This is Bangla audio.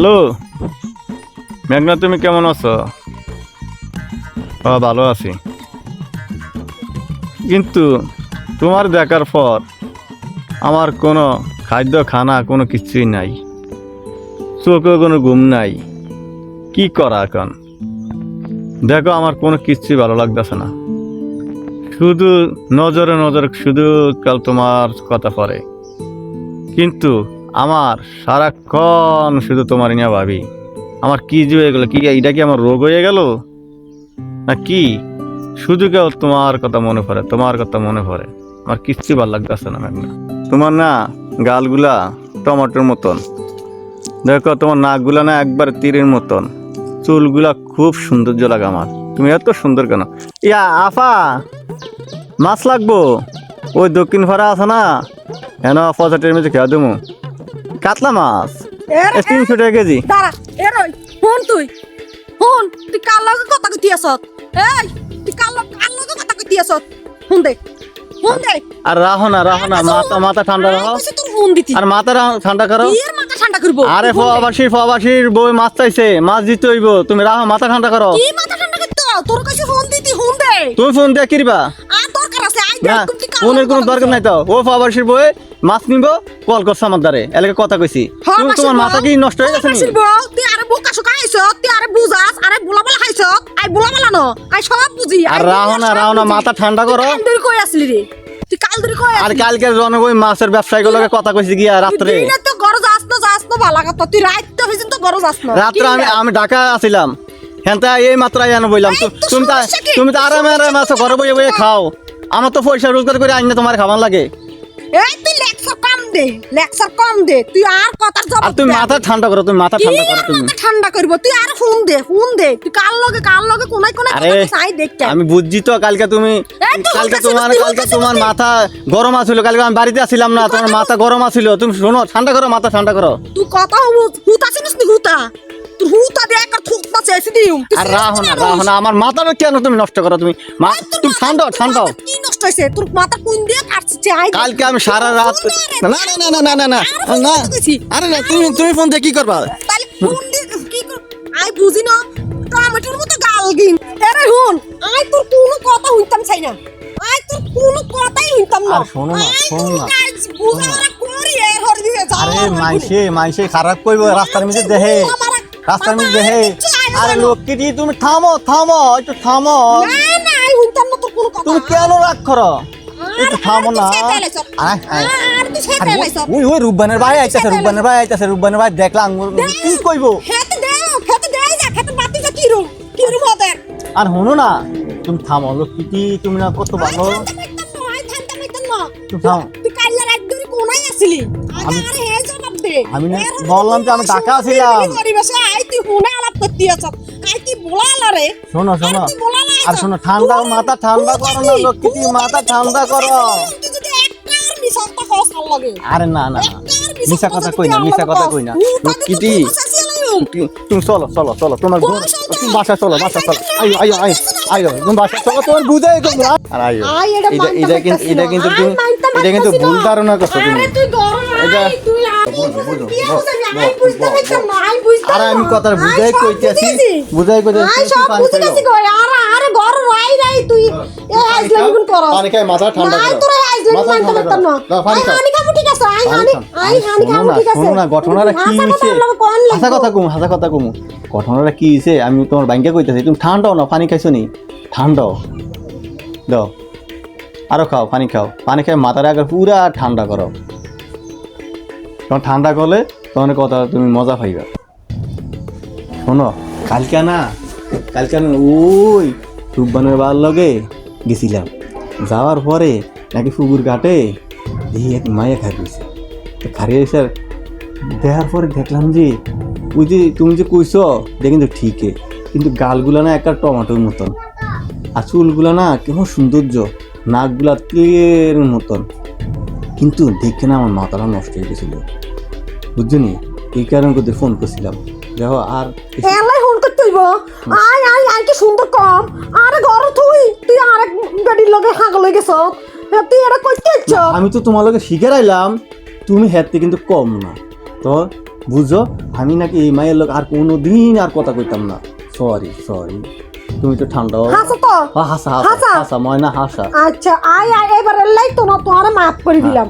হ্যালো মেঘনা, তুমি কেমন আছো? ভালো আছি, কিন্তু তোমার দেখার পর আমার কোনো খাদ্য খানা কোনো কিছুই নাই, চোখে কোনো ঘুম নাই। কি করা এখন? দেখো, আমার কোনো কিছুই ভালো লাগতেছে না। শুধু নজরে নজরে শুধু কাল তোমার কথা পড়ে, কিন্তু আমার সারাক্ষণ শুধু তোমার নিয়ে ভাবি। আমার কি যে হয়ে গেল, কি এটা কি আমার রোগ হয়ে গেল না কি? শুধু কেউ তোমার কথা মনে পড়ে, তোমার কথা মনে পড়ে। আমার কিচ্ছু ভালো লাগতেছে না মেঘনা। তোমার না গালগুলা টমেটোর মতন, দেখো তোমার নাকগুলা না একবার তীরের মতন, চুলগুলা খুব সৌন্দর্য লাগে আমার। তুমি এত সুন্দর কেন? ইয়া আফা, মাছ লাগবো? ওই দক্ষিণ ফাড়া আছে না, হেন পঁচাটের মধ্যে খেয়া দেবো কাতলা মাছ, 300 টাকা কেজি। দাঁড়া, এরই ফোন তুই কার লগে কথা কইতি আসত? এই তুই কার লগে কথা কইতি আসত? ফোন দে। আর রাহো না মাথা ঠান্ডা রাখো। তোর ফোন দিতি আর মাথা ঠান্ডা করো। এর মাথা ঠান্ডা করব? আরে ফবাসির বই মাছ চাইছে, মাছ দিতে হইব। তুমি রাহো, মাথা ঠান্ডা করো। কি মাথা ঠান্ডা করতে? তোর কাছে ফোন দিতি, ফোন দে। তুমি ফোন দিয়ে কিরবা? আর দরকার আছে আই দে। না, ফোনের কোনো দরকার নাই। তো ও ফবাসির বই মাছ নিব, কল করছ আমার দ্বারে, এলাকা কথা কইছি। তুমি তোমার মাথা কি নষ্ট হয়ে গেছে? তুই আরে বোকা শোকা আইছ, তুই আরে বুঝাস, আরে বুলাবালা খাইছ। আই বুলাবালা ন, আই সব বুঝি। আর রাহো না মাথা ঠান্ডা করো। কাল ধরে কই আসলি রে? তুই কাল ধরে কই আসলি? আর কালকে জনগণ মাছের ব্যবসায়ী গুলোকে কথা কইছি গিয়া রাত্রে। তুই তো গরজ যাস না ভালো কথা। তুই রাত তো পর্যন্ত গরজ যাস না। রাত্রে আমি ঢাকা আছিলাম, হেনতা এই মাত্র আইয়ানো বইলাম। তুমি তো আরামে মাছ ঘরে বইয়ে বইয়ে খাও। আমার তো পয়সা রোজগার করে আইনে তোমার খাবার লাগে। এই তুই লেকচার কম দে। তুই আর কথার জবাব। আর তুমি মাথা ঠান্ডা করো, তুমি মাথা ঠান্ডা করো। তুমি মাথা ঠান্ডা করব? তুই আর ফোন দে। তুই কার লগে কোনায় আরে চাই দেখতে। আমি বুঝছি তো, কালকে তোমার মাথা গরম আছিল। কালকে আমি বাড়িতে আসছিলাম না, তোমার মাথা গরম আছিল। তুমি শোনো, ঠান্ডা করো, মাথা ঠান্ডা করো। তুই কথা হুতা চিনিস নি? তুই হুতা দে একটা থুকটা চেয়েছি দিও। আর রাহো না আমার মাথাটা কেন তুমি নষ্ট করো? তুমি ঠান্ডা কি নষ্ট হইছে? তোর মাথা কোন দিয়ে কাটছে? কালকে আমি সারা রাত না আরে না, তুমি ফোন দিয়ে কি করবা? তাহলে ফোন দিয়ে কি কর? আই বুঝি না, টমেটোর মতো গাল গিন। আরে হুন, আই তোর কোনো কথা হইতাম চাই না। আই তোর কোনো কথাই হইতাম না। আর শোনো না বুঝারা করি এর হরি দিয়ে যাও। আরে মাইসে খারাপ কইবো রাস্তার মধ্যে দেহে। আরে লোককে দিয়ে তুমি থামো, একটু থামো। না আই হইতাম না তোর কোনো কথা। তুমি কেন রাগ করো? একটু থামো না। আর তুই সেটা লাইছ। ওই রূপবানের ভাই আইতাছে, রূপবানের ভাই দেখলাম। কি কইবো? খেতে দেই যা, খেতে বাতি যা। কি রুম ওদের? আর হনো না, তুমি থামো। লোকটি তুমি না কত ভালো। তুমি থামো। তুই কাইলা রাত ধরে কোনায় আসলি? আরে হে জবাব দে। আমি না বললাম যে আমি ঢাকা ছিলাম। আই তুই ফোনে আলাপ করতে আছস। আই তুই বলালা রে। শোনো আর শোনো, ঠান্ডা মাথা ঠান্ডা করো না লোকটি, মাথা ঠান্ডা করো। তুই যদি একটা আর মিছাটা কস ভাল লাগে। আরে না মিছা কথা কই না লোকটি। তুমি চলো তোমার তুমি বাসা চলো। আইও তুমি বাসা চলো, তোমার বুঝাই কম। আর আইও, এটা কিন্তু ভুল ধারণা করছো তুমি। আর আমি কথা বুঝাই কইতেছি। পানি খাই, মাথা ঠান্ডা শোনো না, ঘটনাটা কি হয়েছে? হাসা কথা কমু। ঘটনাটা কি হয়েছে আমি তোমার ব্যাংকে কইতেছি। তুমি ঠান্ডাও না, পানি খাইছো নি? ঠান্ডাও দাও, আরো খাও, পানি খাই মাথাটা আগে পুরা ঠান্ডা করো। তখন ঠান্ডা করলে তোমার কথা তুমি মজা পাইবা। শোনো, কালকে না ওই রূপবানের বার লগে গেছিলাম। যাওয়ার পরে নাকি পুকুর ঘাটে দেখি এক মায়া খারিয়েছে। খারিয়েছে দেখার পরে দেখলাম যে ওই যে তুমি যে কইছো এটা কিন্তু ঠিকই, কিন্তু গালগুলা না একটা টমেটোর মতন, আর চুলগুলা না কেমন সৌন্দর্য, নাকগুলা তেলের মতন। কিন্তু দেখে না আমার মাথাটা নষ্ট হয়ে গেছিল, বুঝছনি? এই কারণ করতে ফোন করছিলাম। দেখো আর ফোন করতে হইব। আই কি সুন্দর কম। আরে ঘর তুই আরেক গাড়ির লগে হাগল হয়ে গেছ। তুই এটা কইতে আছ? আমি তো তোমার লগে শিখে রাইলাম, তুমি হেতে কিন্তু কম না। তো বুঝো আমি নাকি এই মায়ের লোক আর কোনোদিন আর কথা কইতাম না। সরি সরি, তুমি তো ঠান্ডা হও। হাসো তো হাসা হাসা। হাসা ময়না হাসা। আচ্ছা আয় আয় এবারে লাই তো না তোরা মাফ করে দিলাম।